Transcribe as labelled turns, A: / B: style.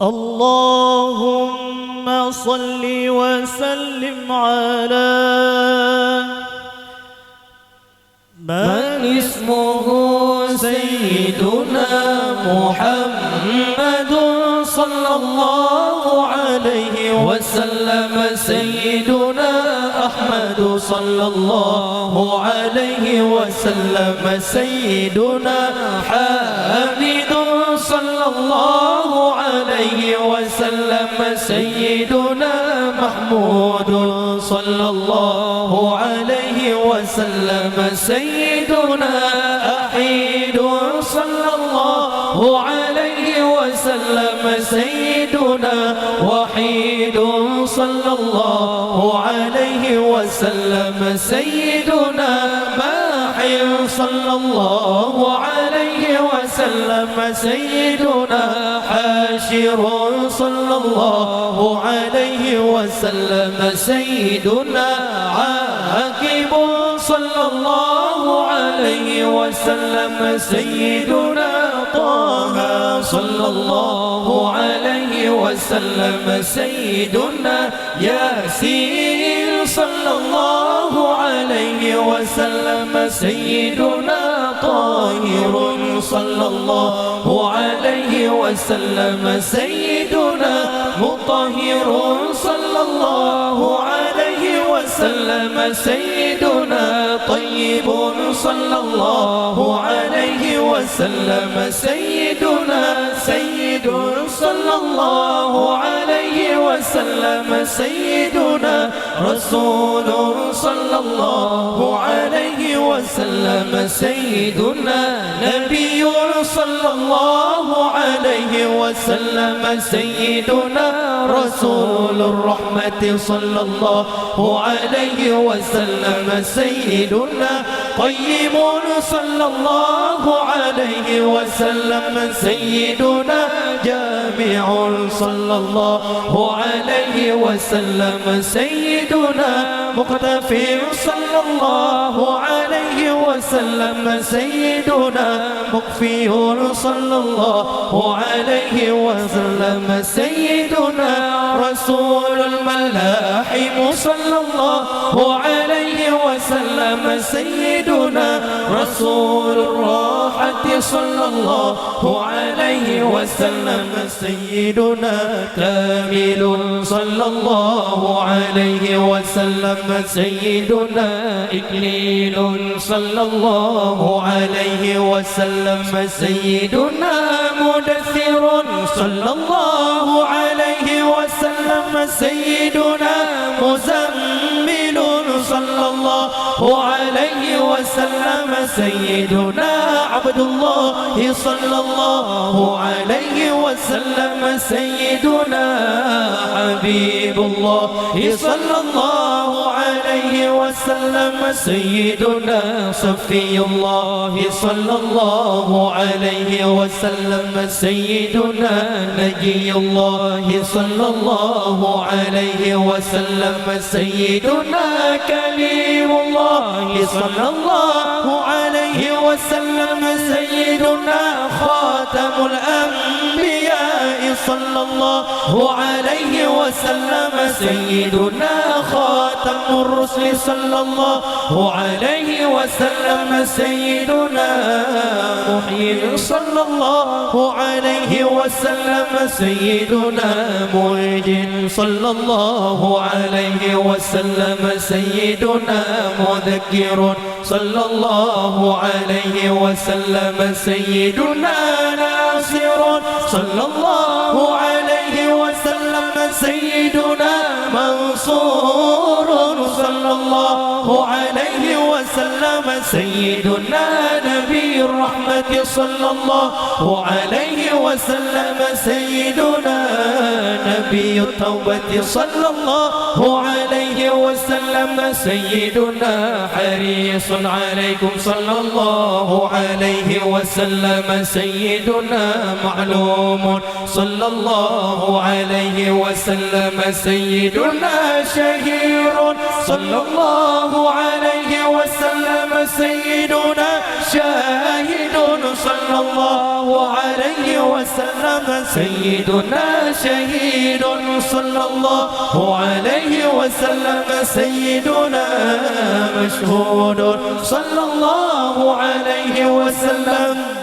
A: اللهم صل وسلم على من اسمه سيدنا محمد صلى الله عليه وسلم. سيدنا أحمد صلى الله عليه وسلم. سيدنا حامد صلى الله عليه وسلم. سيدنا محمود صلى الله عليه وسلم. سيدنا أحيد صلى الله عليه وسلم. سيدنا وحيد صلى الله عليه وسلم. سيدنا ماحي صلى الله عليه وسلم. سيدنا حاشر صلى الله عليه وسلم. سيدنا عاقب صلى الله عليه وسلم. سيدنا طه صلى الله عليه وسلم. سيدنا ياسين صلى الله عليه وسلم. سيدنا طاهر صلى الله عليه وسلم. سيدنا مطهر صلى الله عليه وسلم. سيدنا طيب صلى الله عليه وسلم. سيدنا سيد صلى الله عليه وسلم. سيدنا رسول صلى الله عليه وسلم. سيدنا نبي صلى الله عليه وسلم. سيدنا رسول الرحمة صلى الله عليه وسلم. سيدنا قيم صلى الله عليه وسلم. سيدنا جامع صلى الله عليه وسلم. سيدنا مقتفي صلى الله عليه وسلم. سيدنا مكفي صلى الله عليه وسلم. سيدنا رسول الملاحم صلى الله عليه وسلم. سيدنا رسول الراحة صلى الله عليه وسلم. سيدنا كامل صلى الله عليه وسلم. سيدنا إكليل صلى الله عليه وسلم. سيدنا مدثر صلى الله عليه وسلم. سيدنا مزمل صلى الله عليه وسلم. سيدنا عبد الله صلى الله عليه وسلم. سيدنا حبيب الله صلى الله عليه وسلم. سيدنا صفي الله صلى الله عليه وسلم. سيدنا نجي الله صلى الله عليه وسلم. سيدنا كليم الله صلى الله عليه وسلم. سيدنا خاتم الأنبياء صلى الله عليه وسلم. سيدنا خاتم الرسل صلى الله عليه وسلم. سيدنا محيي صلى الله عليه وسلم. سيدنا معجل صلى الله عليه وسلم. سيدنا مذكر صلى الله عليه وسلم. سيدنا ناصر صلى الله عليه وسلم. سيدنا منصور صلى الله عليه وسلم. سيدنا نبي الرحمة صلى الله عليه وسلم. سيدنا نبي التوبة صلى الله عليه وسلم. سيدنا حريص عليكم صلى الله عليه وسلم. سيدنا معلوم صلى الله عليه وسلم. سيدنا شهير صلى الله عليه وسلم. سيدنا شاهد صلى الله عليه وسلم سيدنا شهيد صلى الله عليه وسلم سيدنا مشهود صلى الله عليه وسلم